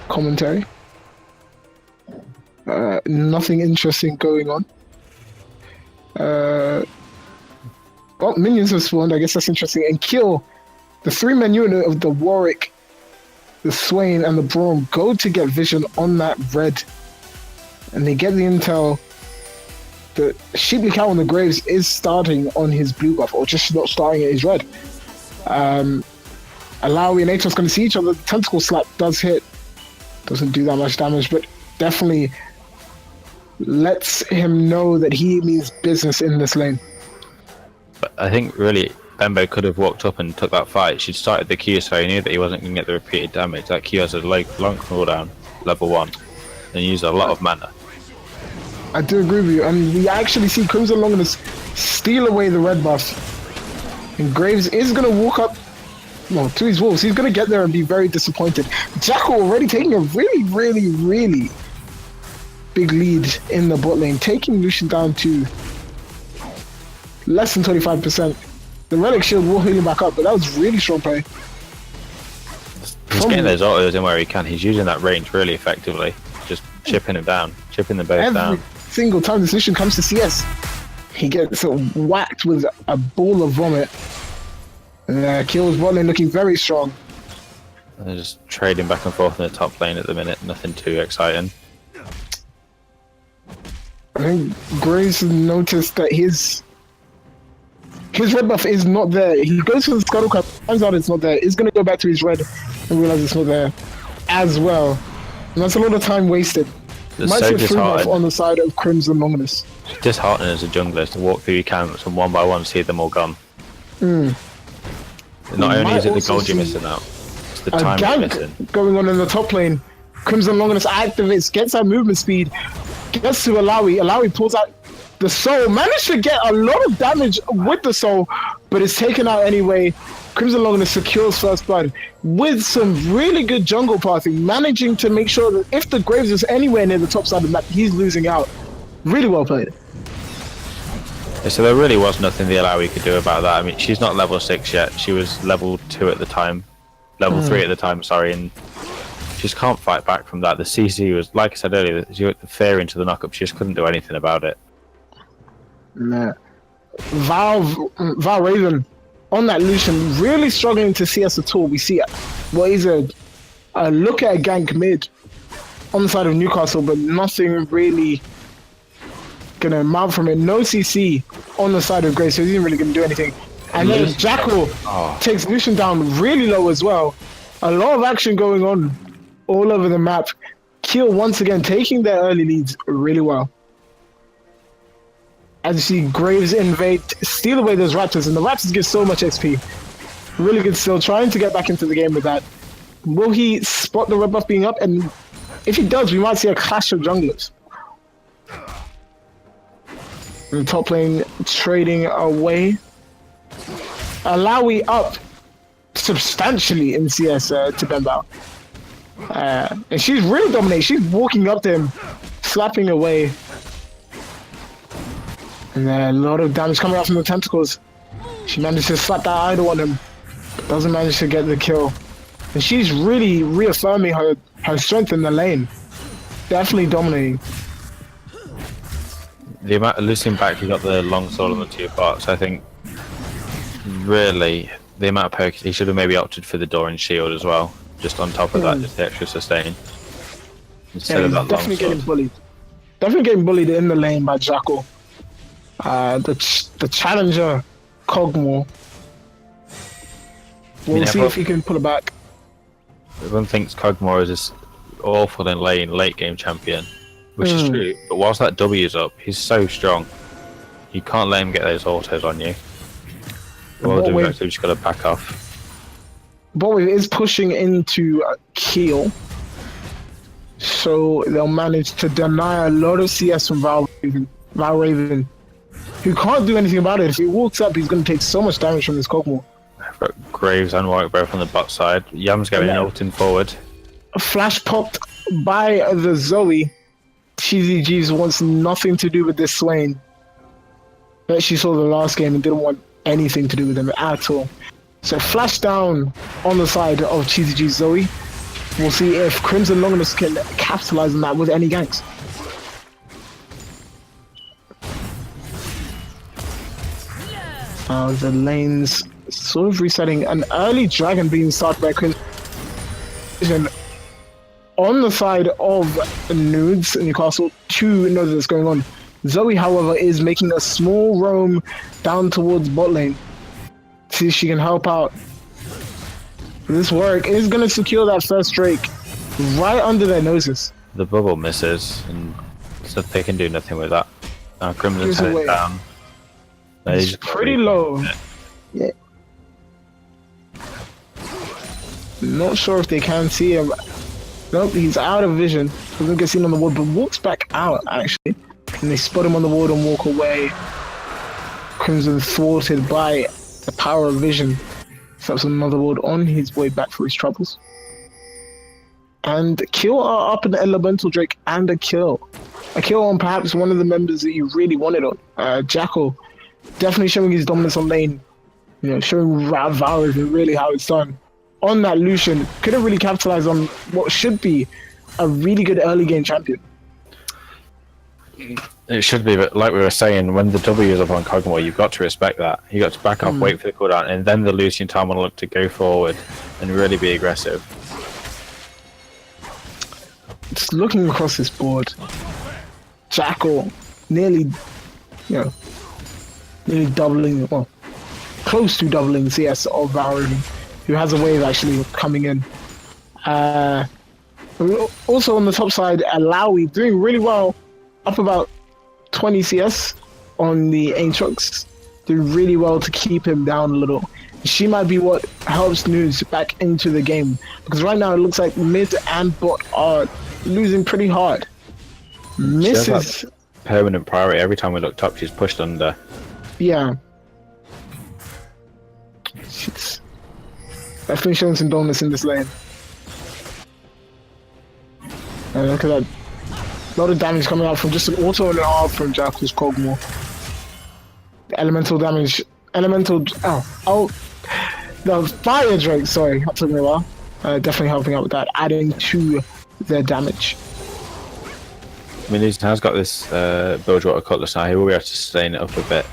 commentary. Nothing interesting going on. Well, minions have spawned. I guess that's interesting. And kill the 3-man unit of the Warwick, the Swain, and the Braum go to get vision on that red, and they get the intel. The Sheeply Cow on the Graves is starting on his blue buff, or just not starting at his red. Alawi and Atos going to see each other. The tentacle slap does hit. Doesn't do that much damage, but definitely lets him know that he means business in this lane. But I think really Bembo could have walked up and took that fight. She'd started the Q, so he knew that he wasn't going to get the repeated damage. That Q has a long cooldown, level 1, and use a lot of mana. I do agree with you, and we actually see Crimson Longinus steal away the red buff. And Graves is going to walk up to his wolves. He's going to get there and be very disappointed. Jackal already taking a really big lead in the bot lane, taking Lucian down to less than 25%. The Relic Shield will heal him back up, but that was really strong play. He's getting those autos in where he can. He's using that range really effectively. Just chipping him down, chipping them both down. Every single time this mission comes to CS, he gets whacked with a ball of vomit. And kills bot lane looking very strong. And they're just trading back and forth in the top lane at the minute. Nothing too exciting. I think Graves noticed that his red buff is not there. He goes for the Scuttle Crab, finds out it's not there. He's going to go back to his red and realize it's not there as well. And that's a lot of time wasted. Might see a free buff on the side of Crimson Longinus. It's disheartening as a jungler to walk through your camps and one by one see them all gone. Not only is it the gold you're missing out, it's the time you're missing. Going on in the top lane. Crimson Longinus activates, gets that movement speed, gets to Alawi. Alawi pulls out the soul, managed to get a lot of damage with the soul, but it's taken out anyway. Crimson Longinus secures first blood with some really good jungle pathing, managing to make sure that if the Graves is anywhere near the top side of the map, he's losing out. Really well played. Yeah, so there really was nothing the Alawi could do about that. I mean, she's not level 6 yet. She was level 2 at the time. Level 3 at the time, sorry, and she just can't fight back from that. The CC was, like I said earlier, she got the fear into the knockup. She just couldn't do anything about it. Nah. Val Raven on that Lucian, really struggling to see us at all. We see what is a look at a gank mid on the side of Newcastle, but nothing really gonna mount from it. No CC on the side of Grace, so he isn't really gonna do anything. And then Jackal takes Lucian down really low as well. A lot of action going on all over the map. Kill once again taking their early leads really well. As you see, Graves invade, steal away those Raptors, and the Raptors give so much XP. Really good still, trying to get back into the game with that. Will he spot the red buff being up? And if he does, we might see a clash of junglers. In the top lane, trading away. Alawi up substantially in CS to Bembo. And she's really dominating. She's walking up to him, slapping away. And a lot of damage coming out from the tentacles. She managed to slap that idol on him, but doesn't manage to get the kill. And she's really reaffirming her strength in the lane. Definitely dominating. The amount of losing back, he got the long sword on the 2 parts. I think really the amount of poke, he should have maybe opted for the door and shield as well. Just on top of that, just the extra sustain. Instead of that definitely getting bullied. Definitely getting bullied in the lane by Jackal. The challenger, Cogmore. We'll see if he can pull it back. Everyone thinks Cogmore is this awful in lane, late game champion, which is true. But whilst that W is up, he's so strong. You can't let him get those autos on you. Well, we've just got to back off. Botwave is pushing into Keel, so they'll manage to deny a lot of CS from Val Raven, who can't do anything about it. If he walks up, he's going to take so much damage from this Cogmore. Graves and White both on the bot side. Yam's getting ulting forward. Flash popped by the Zoe. Cheesy G's wants nothing to do with this Swain. But she saw the last game and didn't want anything to do with him at all. So flash down on the side of Cheesy G's Zoe. We'll see if Crimson Longinus can capitalize on that with any ganks. The lanes sort of resetting. An early dragon being started by Crimson on the side of Nudes in Newcastle to know that it's going on. Zoe, however, is making a small roam down towards bot lane. See if she can help out. This work is going to secure that first Drake right under their noses. The bubble misses, and so they can do nothing with that. Now Crimson's headed down. No, he's pretty low. Yeah. Not sure if they can see him. Nope, he's out of vision. Doesn't get seen on the ward, but walks back out, actually. And they spot him on the ward and walk away. Crimson thwarted by the power of vision. Steps on another ward on his way back for his troubles. And kill are up an elemental Drake and a kill. A kill on perhaps one of the members that you really wanted on. Jackal. Definitely showing his dominance on lane. You know, showing Valor really how it's done. On that Lucian, couldn't really capitalize on what should be a really good early game champion. It should be, but like we were saying, when the W is up on Kog'Maw, you've got to respect that. You got to back off, wait for the cooldown, and then the Lucian time will look to go forward and really be aggressive. Just looking across this board, Jackal nearly doubling, well, close to doubling the CS of Valor, who has a wave actually coming in. Also on the top side, Alawi doing really well, up about 20 CS on the Aatrox, doing really well to keep him down a little. She might be what helps News back into the game, because right now it looks like mid and bot are losing pretty hard. Misses. Permanent priority. Every time we looked up, she's pushed under. Yeah. She's definitely showing some dominance in this lane. And look at that. A lot of damage coming out from just an auto and an R from Jackal's Kog'Maw. The elemental damage. The fire Drake, sorry, that took me a while. Definitely helping out with that, adding to their damage. I mean, he has got this Bilgewater Cutlass now. He will be able to sustain it up a bit.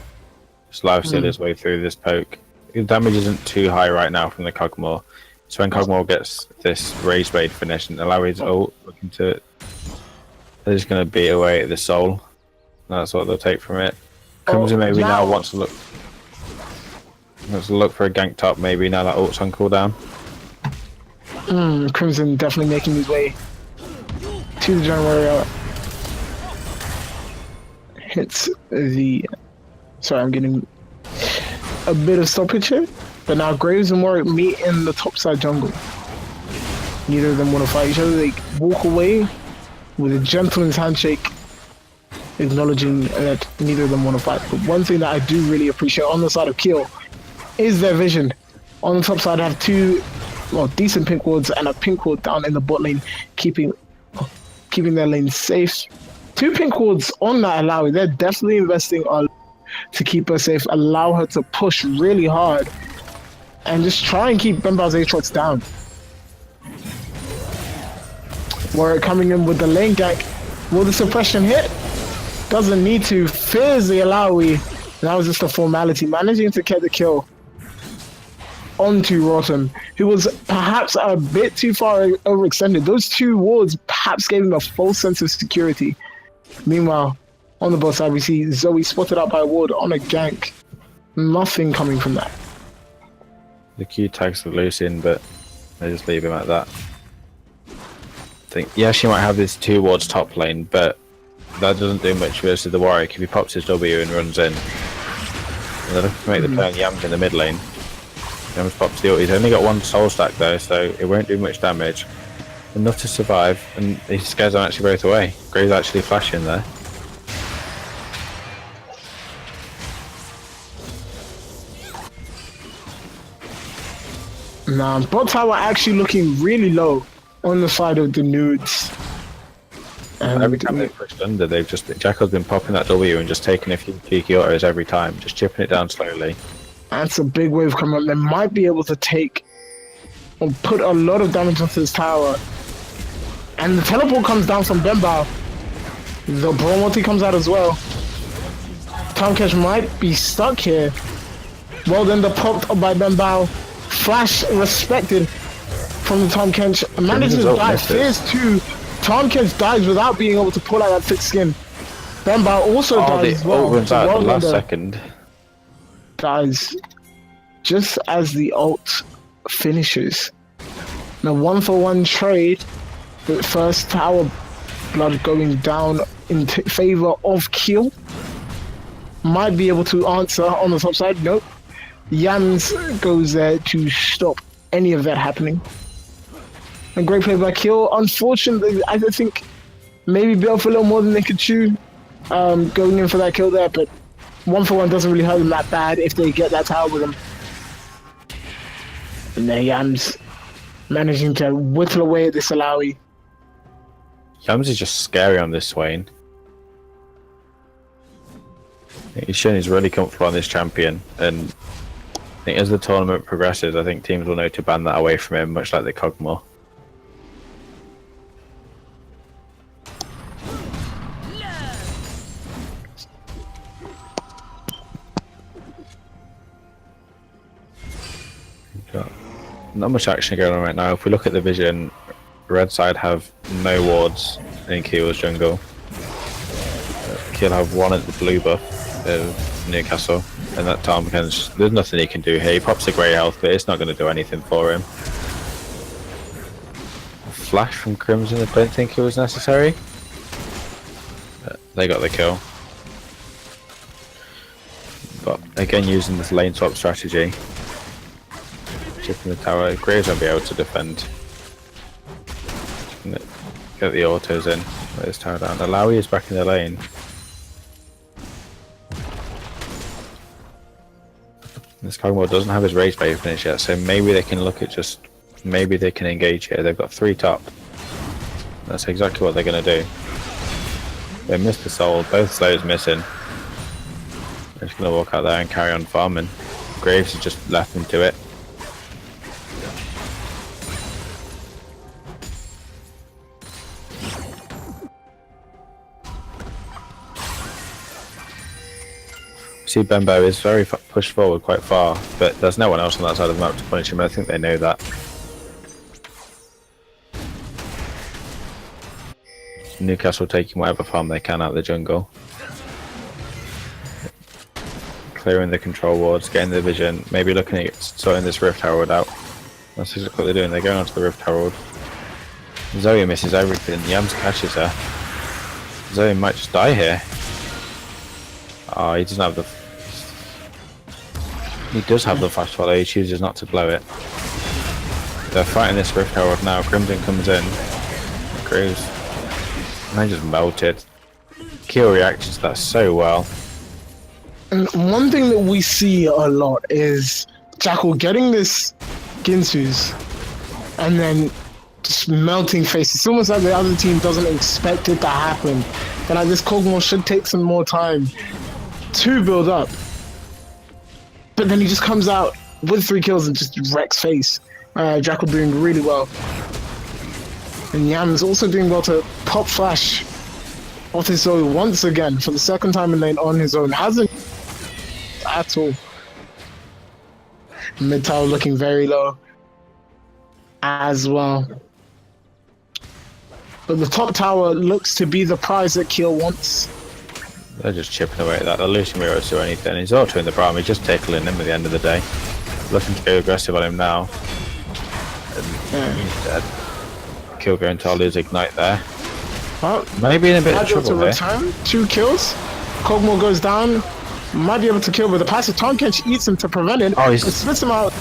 Just live steal his way through this poke. The damage isn't too high right now from the Kog'Maw. So when Kog'Maw gets this Rage Blade finish and allow his ult looking to it, they're just going to beat away at the soul. That's what they'll take from it. Crimson maybe now wants to look for a gank top maybe now that ult's on cooldown. Crimson definitely making his way to the Giant Warrior. Hits the... Sorry, I'm getting a bit of stoppage here. But now Graves and Warwick meet in the topside jungle. Neither of them want to fight each other. They walk away with a gentleman's handshake, acknowledging that neither of them want to fight. But one thing that I do really appreciate on the side of Kill is their vision. On the top side, I have two decent pink wards and a pink ward down in the bot lane, keeping their lane safe. Two pink wards on that Alawi. They're definitely investing to keep her safe, allow her to push really hard, and just try and keep Bemba's Aatrox down. Warwick coming in with the lane gank. Will the suppression hit? Doesn't need to. Fears the Alawi. That was just a formality. Managing to get the kill onto Rotten, who was perhaps a bit too far overextended. Those two wards perhaps gave him a false sense of security. Meanwhile, on the bot side, we see Zoe spotted out by a ward on a gank. Nothing coming from that. The Q tags the Lucian, but they just leave him at that. Yeah, she might have this two wards top lane, but that doesn't do much versus the Warwick. If he pops his W and runs in, and they're looking to make the turn Yams in the mid lane. Yams pops the ult. He's only got one soul stack though, so it won't do much damage. Enough to survive, and he scares them actually both away. Graves actually flashing there. Nah, bot tower actually looking really low on the side of the Nudes. And every time they've pushed under, Jackal's been popping that W and just taking a few cheeky autos every time, just chipping it down slowly. That's a big wave coming up. They might be able to take will put a lot of damage onto this tower. And the teleport comes down from Benbow. The Brawl multi comes out as well. Time Catch might be stuck here. Well then, the popped up by Benbow. Flash respected from the Time Catch. Manages to die. Fears 2. Time Catch dies without being able to pull out that thick skin. Benbow also dies as well. Runs out at the last second. Dies just as the ult finishes. Now 1-for-1 trade. The first tower blood going down in favor of Kiel. Might be able to answer on the top side. Nope. Yams goes there to stop any of that happening. A great play by Kiel. Unfortunately, I think maybe bit off a little more than they could chew. Going in for that kill there, but 1-for-1 doesn't really hurt them that bad if they get that tower with them. And there Yams managing to whittle away at this Alawi. Yams is just scary on this Swain. He's shown he's really comfortable on this champion, and I think as the tournament progresses, I think teams will know to ban that away from him, much like the Cogmore. Not much action going on right now. If we look at the vision, red side have no wards in Kiel's jungle. Kiel have one at the blue buff of Newcastle, and that Tom there's nothing he can do here. He pops a grey health, but it's not going to do anything for him. Flash from Crimson, I don't think it was necessary. They got the kill. But again, using this lane swap strategy. Chipping the tower, Graves won't be able to defend. Get the autos in, let this tower down. Alawi is back in the lane. This Cogmore doesn't have his Rage Blade finish yet, so maybe they can look at maybe they can engage here. They've got 3 top. That's exactly what they're going to do. They missed the soul, both slows missing. They're just going to walk out there and carry on farming. Graves has just left them to it. See, Benbow is very pushed forward quite far, but there's no one else on that side of the map to punish him. I think they know that. Newcastle taking whatever farm they can out of the jungle. Clearing the control wards, getting the vision, maybe looking at sorting this Rift Herald out. That's exactly what they're doing, they're going onto the Rift Herald. Zoe misses everything, Yams catches her. Zoe might just die here. Oh, he doesn't have the... He does have the flash follow, he chooses not to blow it. They're fighting this Rift Herald now, Crimson comes in. Graves. And they just melted. Kiel reacts to that so well. And one thing that we see a lot is Jackal getting this Ginsu's and then just melting face. It's almost like the other team doesn't expect it to happen. But like this Cogmore should take some more time to build up. But then he just comes out with 3 kills and just wrecks face. Jackal doing really well. And Yam's also doing well to pop flash off his own once again for the second time in lane on his own. Hasn't at all. Mid tower looking very low as well. But the top tower looks to be the prize that Kiel wants. They're just chipping away at that. They're losing heroes to anything. He's auto in the Braum, he's just tickling him at the end of the day. Looking to go aggressive on him now. And he's dead. Kiel going to lose Ignite there. Well, maybe in a bit of trouble here. Return, 2 kills. Cogmore goes down. Might be able to kill, but the passive Time Catch eats him to prevent it. Oh, it spits him out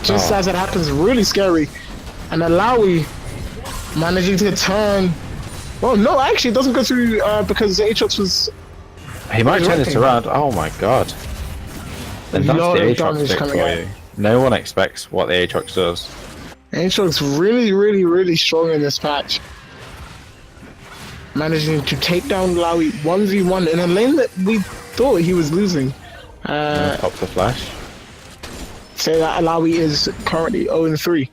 just as it happens. Really scary. And Alawi managing to turn. Well, no, actually, it doesn't go through because Aatrox was. He might turn this around. Oh my god. Then that's the Aatrox pick for you. No one expects what the Aatrox does. Aatrox really strong in this patch. Managing to take down Alawi 1v1 in a lane that we thought he was losing. Pop the flash. Say that Alawi is currently 0-3.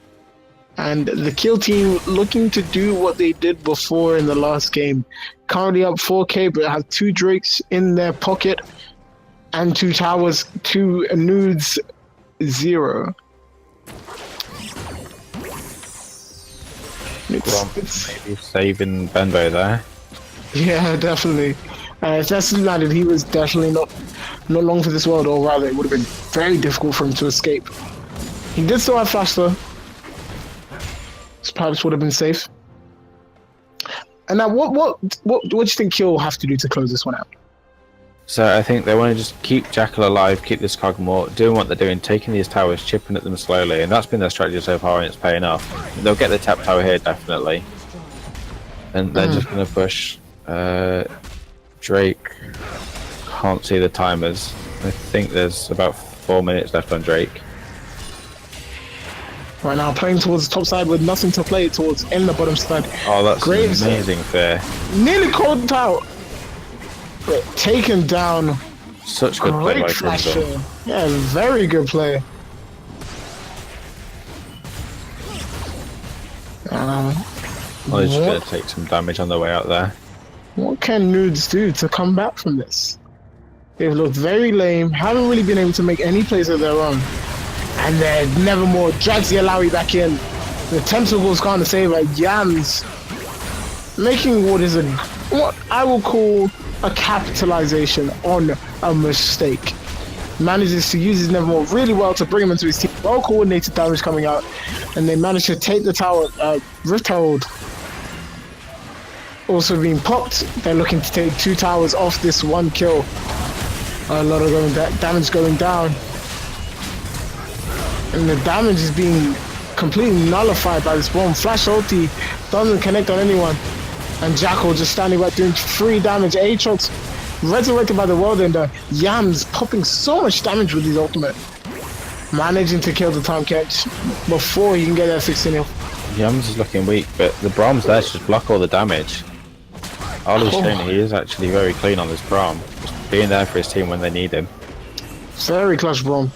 And the Kill team looking to do what they did before in the last game. Currently up 4k, but have 2 Drakes in their pocket and 2 towers, 2 nudes, 0. Maybe saving Benbow there. Yeah, definitely. If that's landed, he was definitely not long for this world, or rather, it would have been very difficult for him to escape. He did still have flash though. His perhaps would have been safe. And now, what do you think Kill will have to do to close this one out? So I think they want to just keep Jackal alive, keep this Cogmore, doing what they're doing, taking these towers, chipping at them slowly, and that's been their strategy so far, and it's paying off. They'll get the tap tower here, definitely. And they're just going to push Drake. Can't see the timers. I think there's about 4 minutes left on Drake. Right now, playing towards the top side with nothing to play towards in the bottom side. Oh, that's Graves amazing fair. Nearly called out. But taken down. Such good play by flasher. Crimson. Yeah, very good play. Well, he's just going to take some damage on the way out there. What can Nudes do to come back from this? They've looked very lame, haven't really been able to make any plays of their own. And then Nevermore drags the Alawi back in. The Tentacles can't save her. Yams making what I will call a capitalization on a mistake. Manages to use his Nevermore really well to bring him into his team. Well coordinated damage coming out. And they manage to take the tower, Rift Herald. Also being popped. They're looking to take 2 towers off this 1 kill. A lot of damage going down. And the damage is being completely nullified by this bomb. Flash ulti doesn't connect on anyone. And Jackal just standing back doing 3 damage. Aatrox resurrected by the Worldender. Yams popping so much damage with his ultimate. Managing to kill the time catch before he can get that 16 heal. Yams is looking weak, but the Brahm's there to just block all the damage. Ollie's showing he is actually very clean on this Brahm. Just being there for his team when they need him. Very clutch Brahm.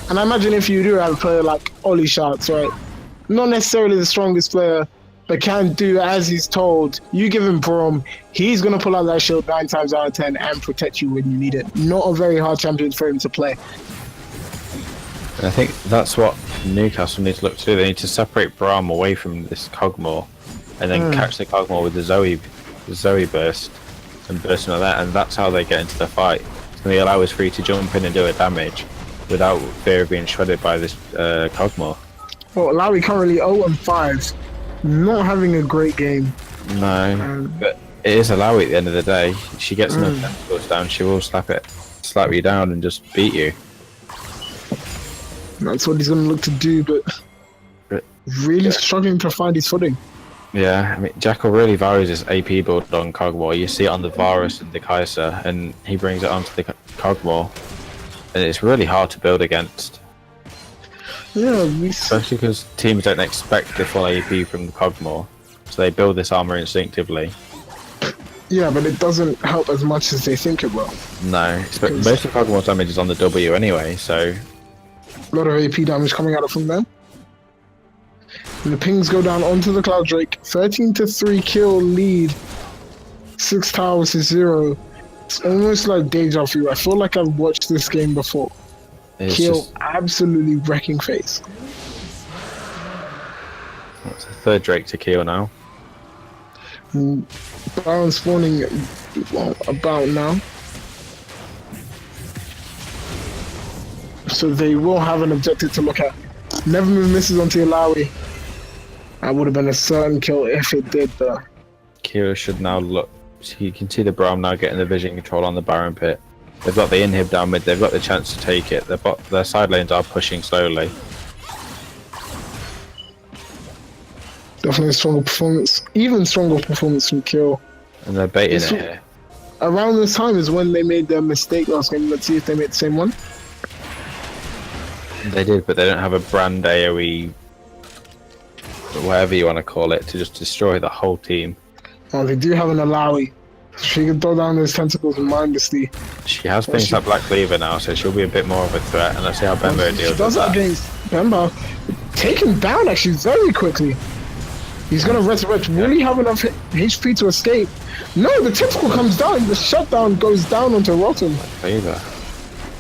And I imagine if you do have a player like Ollie Shots, right? Not necessarily the strongest player, but can do as he's told. You give him Brahm, he's going to pull out that shield 9 times out of 10 and protect you when you need it. Not a very hard champion for him to play. And I think that's what Newcastle needs to look to do. They need to separate Brahm away from this Cogmore, and then catch the Cogmore with the Zoe burst, and bursting like that, and that's how they get into the fight. It's going to allow us free to jump in and do a damage without fear of being shredded by this Cogmore. Well, Lowry currently 0-5, not having a great game. No, but it is Alawi at the end of the day. She gets enough tentacles down, she will slap you down and just beat you. That's what he's going to look to do, but really struggling to find his footing. Yeah, I mean, Jackal really varies his AP build on Cogmore. You see it on the Varus and the Kaiser, and he brings it onto the Cogmore. And it's really hard to build against. Yeah, especially because teams don't expect the full AP from the Cogmore, so they build this armor instinctively. Yeah, but it doesn't help as much as they think it will. No, but most of Cogmore's damage is on the W anyway, so... A lot of AP damage coming out from them. And the pings go down onto the Cloud Drake. 13-3 kill lead. 6 towers to 0. It's almost like deja vu. I feel like I've watched this game before. It's Kill just... absolutely wrecking face. What's the 3rd Drake to kill now? Baron spawning about now. So they will have an objective to look at. Never misses onto Alawi. That would have been a certain kill if it did though. Kira should now look. You can see the Braum now getting the vision control on the Baron pit. They've got the inhib down mid, they've got the chance to take it. Their side lanes are pushing slowly. Definitely a stronger performance. Even stronger performance from Kill. And they're baiting it here. Around this time is when they made their mistake last game. Let's see if they made the same one. They did, but they don't have a brand AoE, whatever you want to call it, to just destroy the whole team. Oh, they do have an Alawi. She can throw down those tentacles mindlessly. She has finished that Black Cleaver now, so she'll be a bit more of a threat, and let's see how Bembo deals with that. She does that against Bembo. taken down actually very quickly. He's gonna resurrect. Will he have enough HP to escape? No, the tentacle comes down. The shutdown goes down onto Rotten. Favor.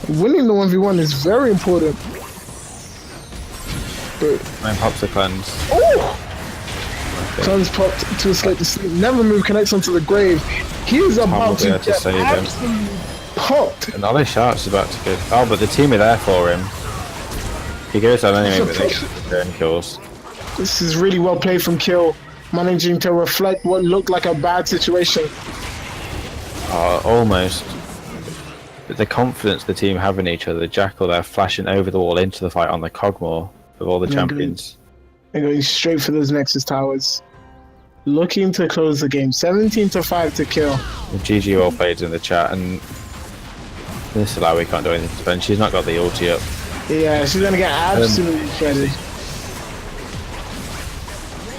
Winning the 1v1 is very important. But Nine pops a cleanse. oh! Cleanse popped to escape the sleep. Never move connects onto the grave. He is about to get absolutely popped. Another shot's about to go. Oh, but the team are there for him. He goes down anyway, but they get the turn kills. This is really well played from Kill, managing to reflect what looked like a bad situation. Almost. But the confidence the team have in each other, Jackal there flashing over the wall into the fight on the Cogmore with all the champions. They're going straight for those Nexus towers. Looking to close the game. 17-5 to Kill. The GG well played in the chat, and this Alawi can't do anything to defend. She's not got the ulti up. Yeah, she's going to get absolutely shredded.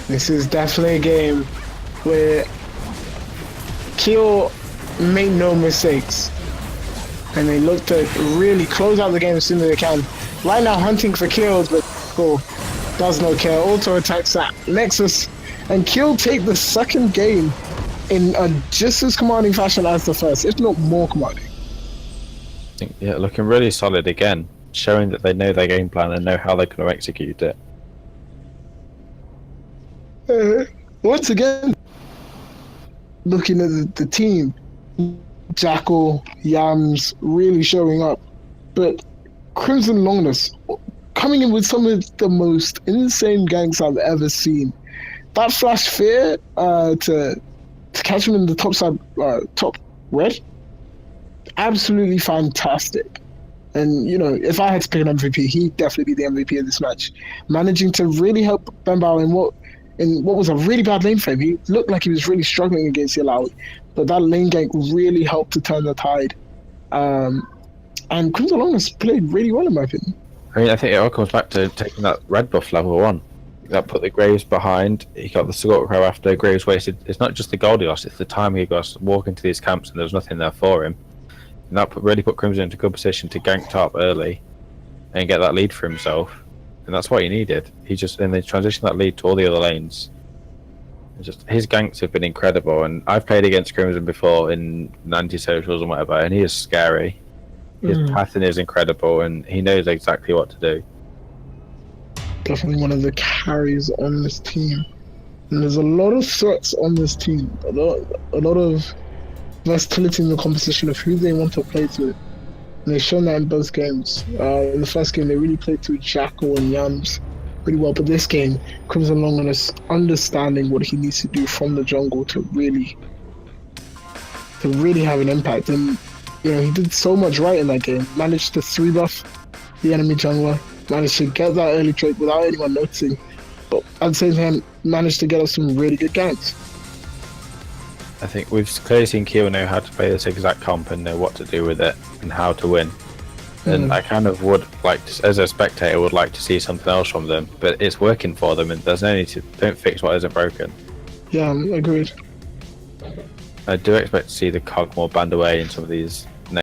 This is definitely a game where Kill made no mistakes. And they look to really close out the game as soon as they can. Right now hunting for kills, but cool. Does no care. Auto attacks that Nexus. And Kill take the second game in a just as commanding fashion as the first, if not more commanding. I think, yeah, looking really solid again. Showing that they know their game plan and know how they're going to execute it. Once again, looking at the team, Jackal, Yams really showing up, but Crimson Longness coming in with some of the most insane ganks I've ever seen. That flash fear to catch him in the top side, top red, absolutely fantastic. And you know, if I had to pick an MVP, he'd definitely be the MVP of this match, managing to really help Bembao in what was a really bad lane for him. He looked like he was really struggling against Yalawi, but that lane gank really helped to turn the tide. And Crimson Longness played really well in my opinion. I mean, I think it all comes back to taking that red buff level 1. That put the Graves behind. He got the Scorpion Crow after Graves wasted. It's not just the gold he lost, it's the time he got walking to these camps and there was nothing there for him. And that really put Crimson into a good position to gank top early and get that lead for himself. And that's what he needed. He just, and they transitioned that lead to all the other lanes. Just his ganks have been incredible, and I've played against Crimson before in anti-socials and whatever, and he is scary. His pattern is incredible, and he knows exactly what to do. Definitely one of the carries on this team, and there's a lot of threats on this team. A lot of versatility in the composition of who they want to play to. And they've shown that in both games. In the first game, they really played through Jackal and Yams pretty well, but this game, Crimson Longness understanding what he needs to do from the jungle to really have an impact. And you know, he did so much right in that game. Managed to 3-buff the enemy jungler, managed to get that early trade without anyone noticing, but at the same time, managed to get us some really good ganks. I think we've clearly seen Kyo know how to play this exact comp and know what to do with it and how to win. And I kind of would like to, as a spectator, would like to see something else from them, but it's working for them and there's no need to, don't fix what isn't broken. Yeah, agreed. I do expect to see the cog more banned away in some of these